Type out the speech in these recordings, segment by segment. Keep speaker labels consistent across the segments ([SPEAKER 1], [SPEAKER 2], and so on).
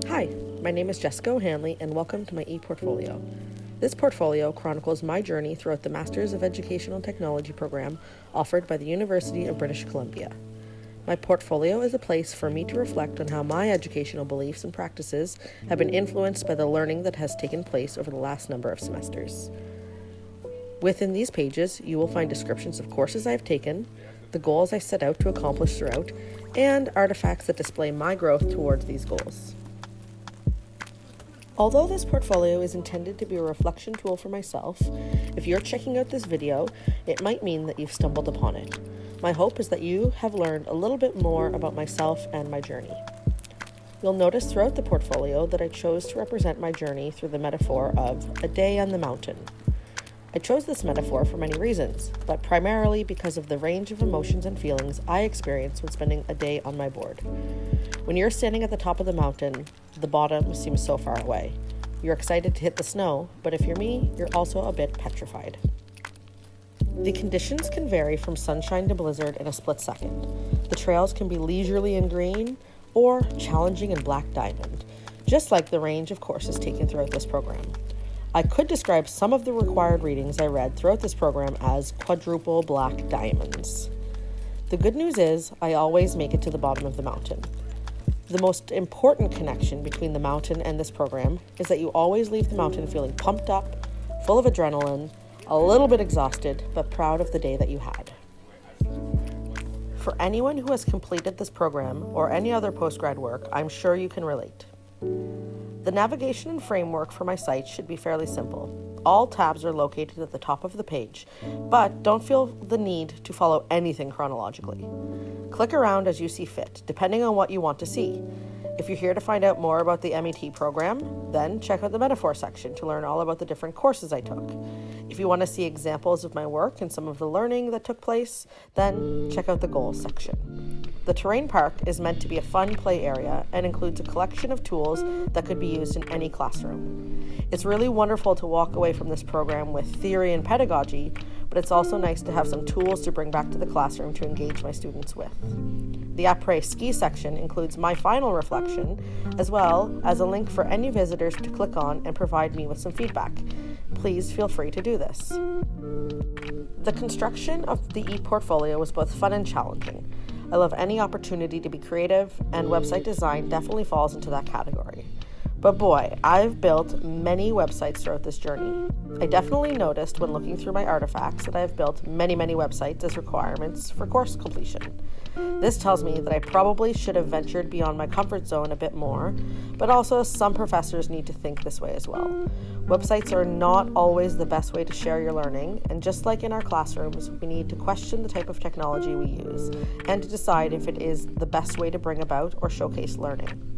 [SPEAKER 1] Hi, my name is Jessica O'Hanley and welcome to my ePortfolio. This portfolio chronicles my journey throughout the Masters of Educational Technology program offered by the University of British Columbia. My portfolio is a place for me to reflect on how my educational beliefs and practices have been influenced by the learning that has taken place over the last number of semesters. Within these pages, you will find descriptions of courses I've taken, the goals I set out to accomplish throughout, and artifacts that display my growth towards these goals. Although this portfolio is intended to be a reflection tool for myself, if you're checking out this video, it might mean that you've stumbled upon it. My hope is that you have learned a little bit more about myself and my journey. You'll notice throughout the portfolio that I chose to represent my journey through the metaphor of a day on the mountain. I chose this metaphor for many reasons, but primarily because of the range of emotions and feelings I experience when spending a day on my board. When you're standing at the top of the mountain, the bottom seems so far away. You're excited to hit the snow, but if you're me, you're also a bit petrified. The conditions can vary from sunshine to blizzard in a split second. The trails can be leisurely in green or challenging in black diamond, just like the range of courses taken throughout this program. I could describe some of the required readings I read throughout this program as quadruple black diamonds. The good news is I always make it to the bottom of the mountain. The most important connection between the mountain and this program is that you always leave the mountain feeling pumped up, full of adrenaline, a little bit exhausted, but proud of the day that you had. For anyone who has completed this program or any other postgrad work, I'm sure you can relate. The navigation and framework for my site should be fairly simple. All tabs are located at the top of the page, but don't feel the need to follow anything chronologically. Click around as you see fit, depending on what you want to see. If you're here to find out more about the MET program, then check out the metaphor section to learn all about the different courses I took. If you want to see examples of my work and some of the learning that took place, then check out the goals section. The terrain park is meant to be a fun play area and includes a collection of tools that could be used in any classroom. It's really wonderful to walk away from this program with theory and pedagogy, but it's also nice to have some tools to bring back to the classroom to engage my students with. The après-ski section includes my final reflection, as well as a link for any visitors to click on and provide me with some feedback. Please feel free to do this. The construction of the ePortfolio was both fun and challenging. I love any opportunity to be creative, and website design definitely falls into that category. But boy, I've built many websites throughout this journey. I definitely noticed when looking through my artifacts that I've built many websites as requirements for course completion. This tells me that I probably should have ventured beyond my comfort zone a bit more, but also some professors need to think this way as well. Websites are not always the best way to share your learning, and just like in our classrooms, we need to question the type of technology we use and to decide if it is the best way to bring about or showcase learning.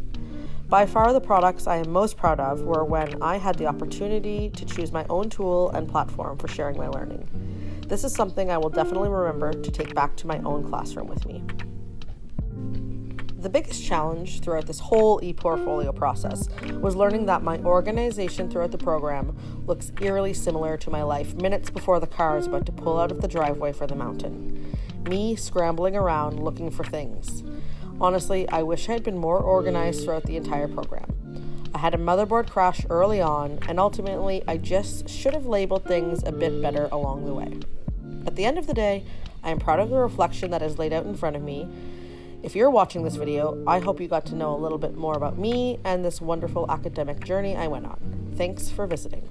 [SPEAKER 1] By far, the products I am most proud of were when I had the opportunity to choose my own tool and platform for sharing my learning. This is something I will definitely remember to take back to my own classroom with me. The biggest challenge throughout this whole ePortfolio process was learning that my organization throughout the program looks eerily similar to my life minutes before the car is about to pull out of the driveway for the mountain. Me scrambling around looking for things. Honestly, I wish I had been more organized throughout the entire program. I had a motherboard crash early on, and ultimately I just should have labeled things a bit better along the way. At the end of the day, I am proud of the reflection that is laid out in front of me. If you're watching this video, I hope you got to know a little bit more about me and this wonderful academic journey I went on. Thanks for visiting.